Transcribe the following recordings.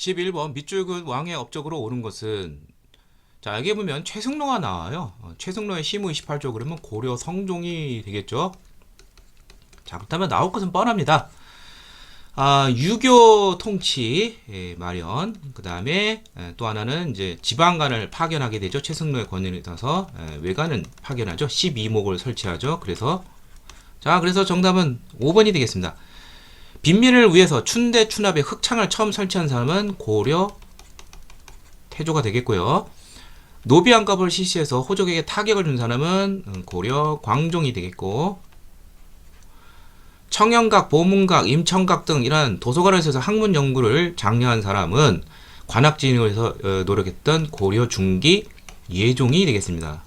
11번 밑줄 긋 왕의 업적으로 오른 것은, 자 여기 보면 최승로가 나와요. 최승로의 시무 28조 그러면 고려 성종이 되겠죠. 자 그렇다면 나올 것은 뻔합니다. 유교 통치 마련, 그 다음에 또 하나는 이제 지방간을 파견하게 되죠. 최승로의 권위를 따라서 외관은 파견하죠. 12목을 설치하죠. 그래서 정답은 5번이 되겠습니다. 빈민을 위해서 춘대 추납에 흑창을 처음 설치한 사람은 고려 태조가 되겠고요. 노비안갑을 실시해서 호족에게 타격을 준 사람은 고려 광종이 되겠고, 청영각, 보문각, 임청각 등 이런 도서관에서 학문 연구를 장려한 사람은 관악진흥을 해서 노력했던 고려 중기 예종이 되겠습니다.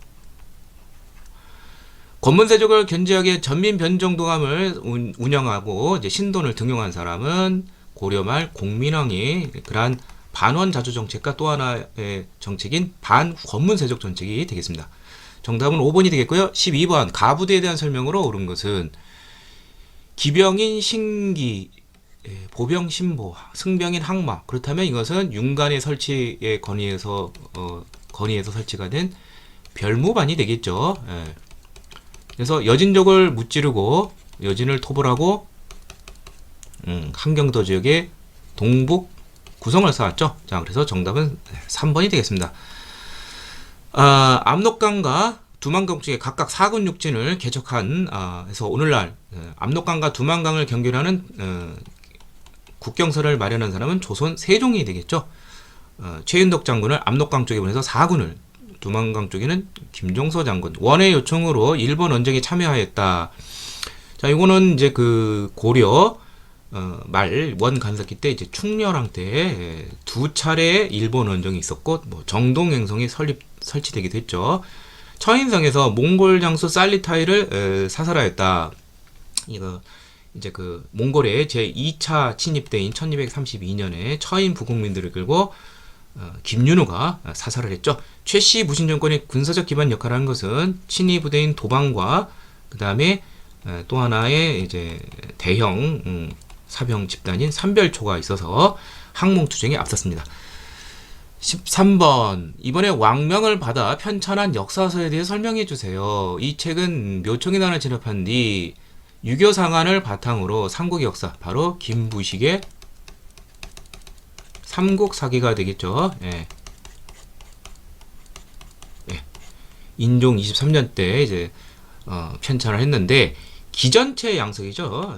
권문세족을 견제하게 전민변정도감을 운영하고 이제 신돈을 등용한 사람은 고려 말 공민왕이 그러한 반원자주 정책과 또 하나의 정책인 반권문세족 정책이 되겠습니다. 정답은 5번이 되겠고요. 12번 가부대에 대한 설명으로 옳은 것은 기병인 신기, 보병 신보, 승병인 항마. 그렇다면 이것은 윤관의 설치의 건의에서 설치가 된 별무반이 되겠죠. 그래서 여진족을 무찌르고 여진을 토벌하고 한경도 지역의 동북 구성을 쌓았죠. 자, 그래서 정답은 3번이 되겠습니다. 압록강과 두만강 쪽에 각각 4군 육진을 개척한, 해서 오늘날 압록강과 두만강을 경계하는 국경선을 마련한 사람은 조선 세종이 되겠죠. 최윤덕 장군을 압록강 쪽에 보내서 4군을, 두만강 쪽에는 김종서 장군, 원의 요청으로 일본 원정에 참여하였다. 자, 이거는 이제 그 고려 말 원 간섭기 때 이제 충렬왕 때 두 차례 일본 원정이 있었고, 뭐 정동행성이 설치되기도 했죠. 처인성에서 몽골 장수 살리타이를 사살하였다. 이거 이제 그 몽골의 제 2차 침입 때인 1232년에 처인 부국민들을 끌고 김윤호가 사살을 했죠. 최씨 무신 정권의 군사적 기반 역할을 한 것은 친위 부대인 도방과 그 다음에 또 하나의 이제 대형 사병 집단인 삼별초가 있어서 항몽투쟁에 앞섰습니다. 13번 이번에 왕명을 받아 편찬한 역사서에 대해 설명해 주세요. 이 책은 묘청이단을 진압한 뒤 유교상한을 바탕으로 삼국 역사, 바로 김부식의 삼국사기가 되겠죠. 인종 23년 때 이제 편찬을 했는데 기전체 양석이죠.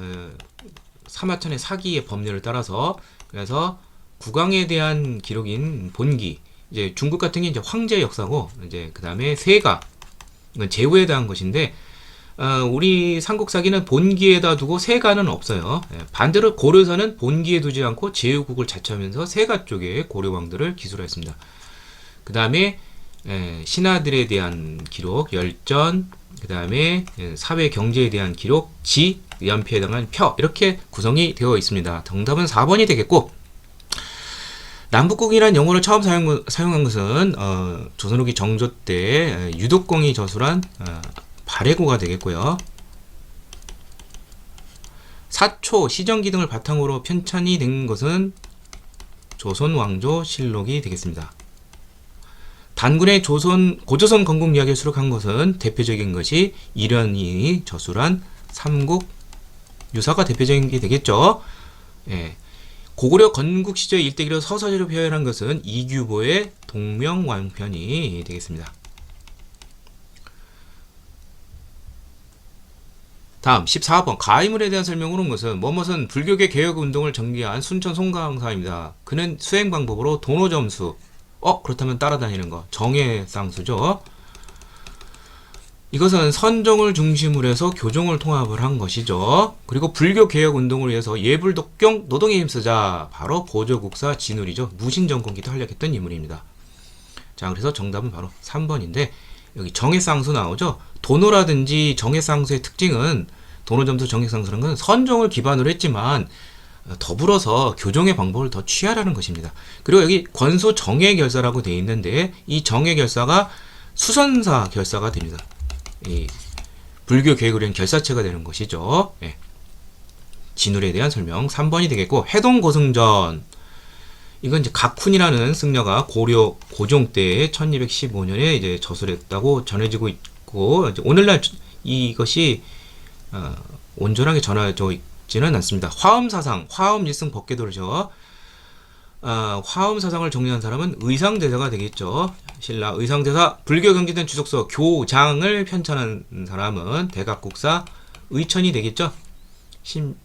사마천의 사기의 법률을 따라서, 그래서 국왕에 대한 기록인 본기, 이제 중국 같은 게 이제 황제 역사고, 이제 그 다음에 세가, 이건 제후에 대한 것인데, 우리 삼국사기는 본기에다 두고 세가는 없어요. 반대로 고려사는 본기에 두지 않고 제후국을 자처하면서 세가 쪽에 고려 왕들을 기술했습니다. 그 다음에 신하들에 대한 기록, 열전, 그 다음에 사회 경제에 대한 기록, 지, 연패에 해당한 표, 이렇게 구성이 되어 있습니다. 정답은 4번이 되겠고, 남북공이라는 용어를 처음 사용한 것은 조선 후기 정조 때 유독공이 저술한 발해고가 되겠고요. 사초, 시정기 등을 바탕으로 편찬이 된 것은 조선 왕조 실록이 되겠습니다. 단군의 고조선 건국 이야기를 수록한 것은 대표적인 것이 이련이 저술한 삼국 유사가 대표적인 게 되겠죠. 고구려 건국 시절 일대기를 서사지로 표현한 것은 이규보의 동명왕편이 되겠습니다. 다음 14번 가이물에 대한 설명으로 온 것은 뭐뭇은 불교계 개혁운동을 전개한 순천 송강사입니다. 그는 수행 방법으로 도노점수, 그렇다면 따라다니는 거, 정해쌍수죠. 이것은 선종을 중심으로 해서 교종을 통합을 한 것이죠. 그리고 불교 개혁 운동을 위해서 예불독경 노동에 힘쓰자, 바로 보조국사 진울이죠. 무신정권기도 활약했던 인물입니다. 자, 그래서 정답은 바로 3번인데 여기 정해쌍수 나오죠. 도노라든지 정해쌍수의 특징은, 도노점수 정해쌍수라는 건 선종을 기반으로 했지만 더불어서 교종의 방법을 더 취하라는 것입니다. 그리고 여기 권수 정해결사라고 되어 있는데 이 정해결사가 수선사 결사가 됩니다. 이 불교 계획을 위한 결사체가 되는 것이죠. 진울에 대한 설명 3번이 되겠고, 해동고승전, 이건 이제 각훈이라는 승려가 고려 고종 때 1215년에 이제 저술했다고 전해지고 있고, 이제 오늘날 이것이 온전하게 전해져 있지는 않습니다. 화엄사상, 화엄일승 법계도르죠. 화엄사상을 정리한 사람은 의상대사가 되겠죠. 신라 의상대사, 불교 경기된 주석서 교장을 편찬한 사람은 대각국사 의천이 되겠죠. 신편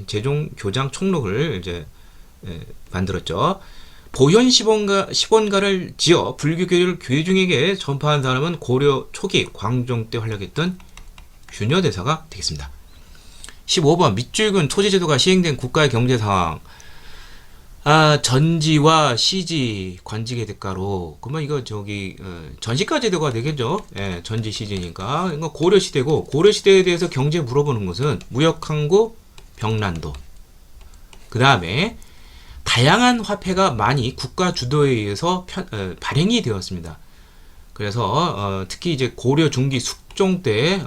제종 교장 총록을 이제 만들었죠. 보현 시본가를 지어 불교교를 교중에게 전파한 사람은 고려 초기 광종 때 활약했던 균여대사가 되겠습니다. 15번 밑줄근 토지제도가 시행된 국가의 경제상황. 전지와 시지 관직의 대가로, 그러면 이거 전시가 제도가 되겠죠. 예, 전지 시지니까 이거 고려 시대고, 고려 시대에 대해서 경제 물어보는 것은 무역항구, 병란도. 그 다음에 다양한 화폐가 많이 국가 주도에 의해서 발행이 되었습니다. 그래서 특히 이제 고려 중기 숙종 때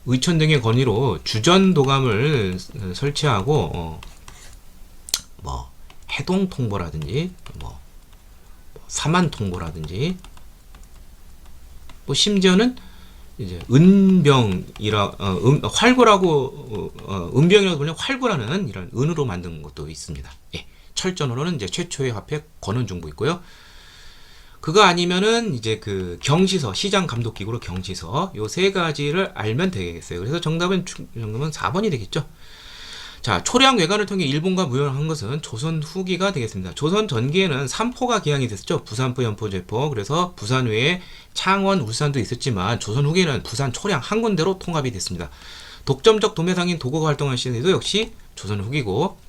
의천 등의 건의로 주전도감을 설치하고 뭐 해동 통보라든지 뭐 사만 통보라든지, 뭐 심지어는 이제 은병이라 활구라고 은병이라고 불리는 활구라는 이런 은으로 만든 것도 있습니다. 예. 철전으로는 이제 최초의 화폐 권은중부 있고요. 그거 아니면은 이제 그 경시서, 시장 감독 기구로 경시서, 요 세 가지를 알면 되겠어요. 그래서 정답은 4번이 되겠죠. 자, 초량 외관을 통해 일본과 무역한 것은 조선 후기가 되겠습니다. 조선 전기에는 3포가 기항이 됐었죠. 부산포, 연포, 제포. 그래서 부산 외에 창원, 울산도 있었지만 조선 후기에는 부산, 초량 한 군데로 통합이 됐습니다. 독점적 도매상인 도구가 활동한 시대도 역시 조선 후기고,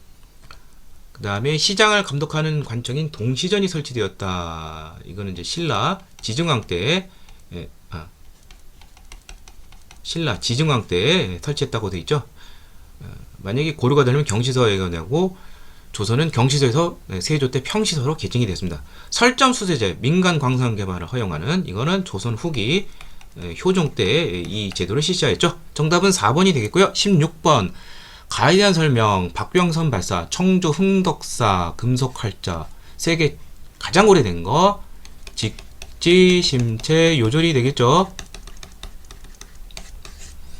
그 다음에 시장을 감독하는 관청인 동시전이 설치되었다. 이거는 이제 신라 지증왕 때, 신라 지증왕 때 설치했다고 되어 있죠. 만약에 고려가 되면 경시서에 내고, 조선은 경시서에서 세조 때 평시서로 개칭이 됐습니다. 설점 수세제, 민간 광산 개발을 허용하는, 이거는 조선 후기 효종 때 이 제도를 실시하였죠. 정답은 4번이 되겠고요. 16번 가에 대한 설명, 박병선 발사, 청조 흥덕사, 금속활자, 세계 가장 오래된 거 직지, 심체, 요절이 되겠죠.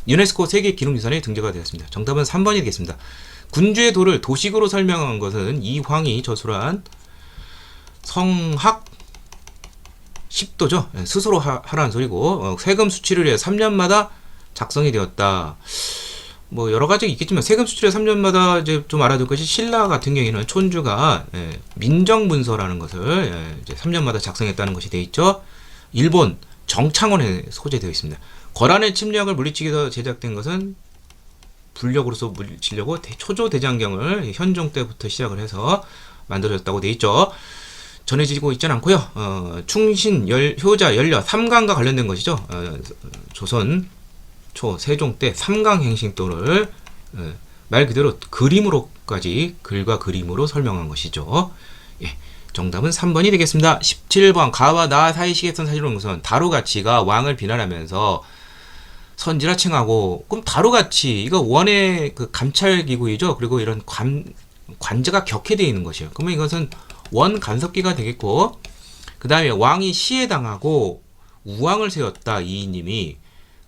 유네스코 세계 기록유산에 등재가 되었습니다. 정답은 3번이 되겠습니다. 군주의 도를 도식으로 설명한 것은 이황이 저술한 성학 10도죠. 스스로 하라는 소리고, 세금 수치를 위해 3년마다 작성이 되었다. 뭐 여러 가지가 있겠지만 세금 수치를 3년마다 이제 좀 알아둘 것이, 신라 같은 경우에는 촌주가 민정문서라는 것을 이제 3년마다 작성했다는 것이 되어 있죠. 일본 정창원에 소재되어 있습니다. 거란의 침략을 물리치기 위해서 제작된 것은 불력으로서 물리치려고 초조대장경을 현종 때부터 시작을 해서 만들어졌다고 되어 있죠. 전해지고 있지는 않고요. 충신, 효자, 연려, 삼강과 관련된 것이죠. 조선 초 세종 때 삼강 행신도를 말 그대로 그림으로까지, 글과 그림으로 설명한 것이죠. 예, 정답은 3번이 되겠습니다. 17번 가와 나 사이 시계선 사실은 것은 다루가치가 왕을 비난하면서 선지라 칭하고, 그럼 다루가치 이거 원의 그 감찰 기구이죠. 그리고 이런 관제가 격해되어 있는 것이에요. 그러면 이것은 원 간섭기가 되겠고, 그 다음에 왕이 시해당하고 우왕을 세웠다, 이인님이.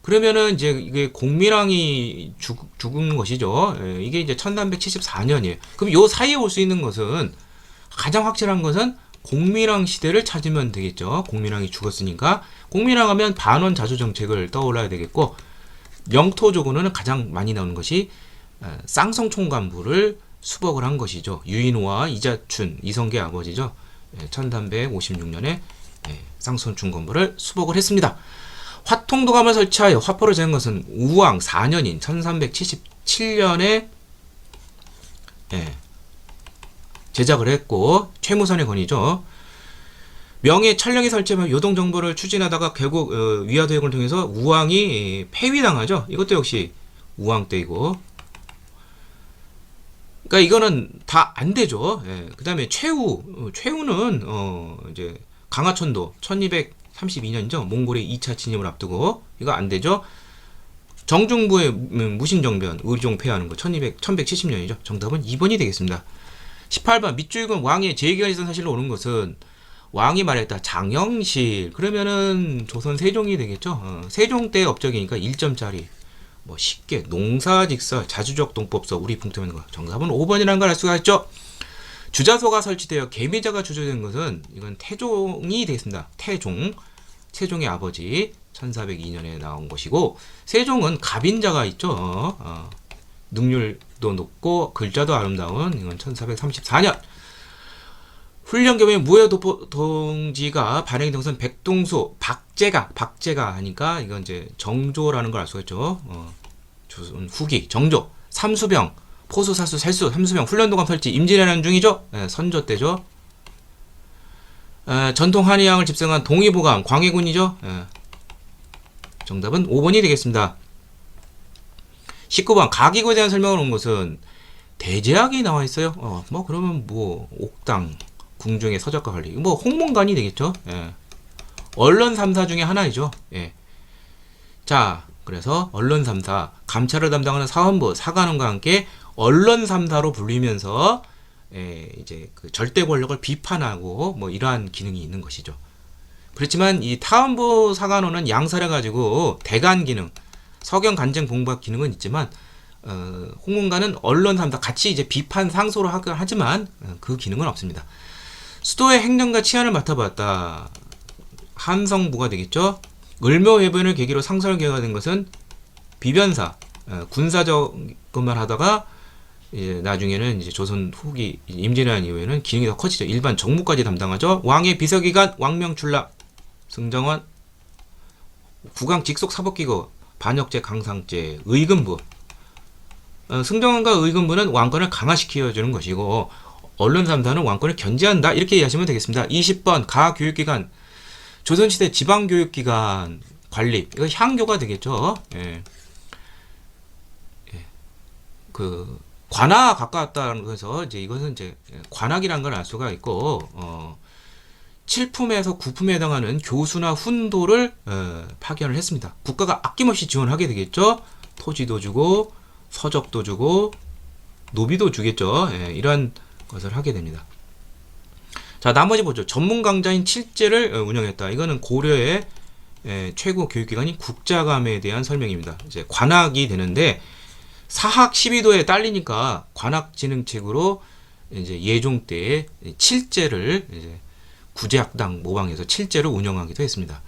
그러면은 이제 이게 공민왕이 죽은 것이죠. 이게 이제 1374년이에요. 그럼 요 사이에 올 수 있는 것은, 가장 확실한 것은 공민왕 시대를 찾으면 되겠죠. 공민왕이 죽었으니까. 공민왕 하면 반원 자주 정책을 떠올라야 되겠고, 영토조고는 가장 많이 나오는 것이 쌍성총관부를 수복을 한 것이죠. 유인호와 이자춘, 이성계 아버지죠. 1356년에 쌍성총관부를 수복을 했습니다. 화통도감을 설치하여 화포를 재는 것은 우왕 4년인 1377년에 제작을 했고, 최무선의 건이죠. 명예 촬영이 설치하면 요동 정보를 추진하다가 결국 위화도역을 통해서 우왕이 폐위당하죠. 이것도 역시 우왕 때이고, 그러니까 이거는 다 안 되죠. 그 다음에 최후는 이제 강화천도 1232년이죠. 몽골의 2차 침입을 앞두고, 이거 안 되죠. 정중부의 무신정변, 의종 폐하는 거 1170년이죠. 정답은 2번이 되겠습니다. 18번 밑줄근 왕의 제2기간이 있던 사실로 오는 것은 왕이 말했다. 장영실. 그러면은 조선 세종이 되겠죠. 세종 때 업적이니까 1점짜리. 뭐 쉽게 농사직설, 자주적 동법서, 우리 풍토하는 거. 정답은 5번이라는 걸 알 수가 있죠. 주자소가 설치되어 계미자가 주조된 것은 이건 태종이 되겠습니다. 태종. 세종의 아버지 1402년에 나온 것이고 세종은 갑인자가 있죠. 능률도 높고 글자도 아름다운 이건 1434년. 훈련경의 무예동지가 발행이 된 것은 백동수, 박제가 하니까 이건 이제 정조라는 걸 알 수가 있죠. 조선 후기 정조, 삼수병, 포수, 사수, 살수, 삼수병, 훈련도감 설치, 임진왜란 중이죠. 선조 때죠. 전통 한의학을 집성한 동의보감, 광해군이죠. 정답은 5번이 되겠습니다. 19번 가기구에 대한 설명을 온 것은 대제학이 나와 있어요. 뭐 그러면 뭐 옥당, 궁중의 서적과 관리, 뭐 홍문관이 되겠죠. 언론 3사 중에 하나이죠. 자, 그래서 언론 3사, 감찰을 담당하는 사헌부, 사관원과 함께 언론 3사로 불리면서 이제 그 절대 권력을 비판하고 뭐 이러한 기능이 있는 것이죠. 그렇지만 이 타헌부 사관원은 양사를 가지고 대간 기능, 서경 간쟁 공부학 기능은 있지만 홍문관은 언론 3사 같이 이제 비판 상소를 하지만 그 기능은 없습니다. 수도의 행정과 치안을 맡아봤다. 함성부가 되겠죠. 을묘해변을 계기로 상설 개혁된 것은 비변사, 군사적 것만 하다가 나중에는 이제 조선 후기 임진왜란 이후에는 기능이 더 커지죠. 일반 정무까지 담당하죠. 왕의 비서기관 왕명출납, 승정원, 국왕 직속 사법기구, 반역죄, 강상죄, 의금부. 승정원과 의금부는 왕권을 강화시켜주는 것이고 언론 3사는 왕권을 견제한다. 이렇게 이해하시면 되겠습니다. 20번 가교육기관, 조선시대 지방교육기관 관립, 이거 향교가 되겠죠. 그 관아 가까웠다는 것에서 이제 이것은 이제 관학이라는 걸 알 수가 있고 칠품에서 구품에 해당하는 교수나 훈도를 파견을 했습니다. 국가가 아낌없이 지원하게 되겠죠. 토지도 주고 서적도 주고 노비도 주겠죠. 이러한 것을 하게 됩니다. 자, 나머지 보죠. 전문 강좌인 칠제를 운영했다. 이거는 고려의 최고 교육기관인 국자감에 대한 설명입니다. 이제 관학이 되는데 사학 12도에 딸리니까 관학진흥책으로 이제 예종 때 칠제를 이제 구제학당 모방해서 칠제를 운영하기도 했습니다.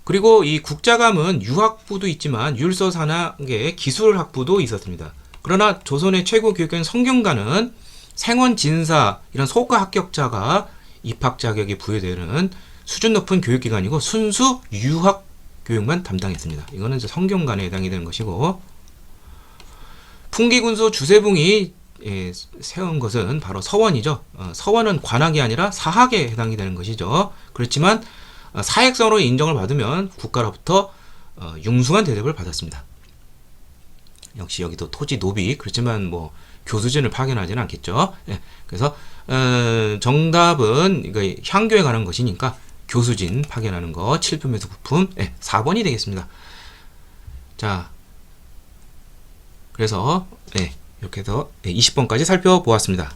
그리고 이 국자감은 유학부도 있지만 율서 산학의 기술학부도 있었습니다. 그러나 조선의 최고 교육기관 성균관은 생원 진사 이런 소가 합격자가 입학 자격이 부여되는 수준 높은 교육기관이고 순수 유학 교육만 담당했습니다. 이거는 이제 성균관에 해당이 되는 것이고 풍기군수 주세붕이 세운 것은 바로 서원이죠. 서원은 관학이 아니라 사학에 해당이 되는 것이죠. 그렇지만 사획성으로 인정을 받으면 국가로부터 융숭한 대접을 받았습니다. 역시 여기도 토지 노비, 그렇지만 뭐 교수진을 파견하지는 않겠죠. 그래서 정답은 이거 향교에 관한 것이니까 교수진 파견하는 거 7품에서 9품 4번이 되겠습니다. 자, 그래서 이렇게 해서 20번까지 살펴보았습니다.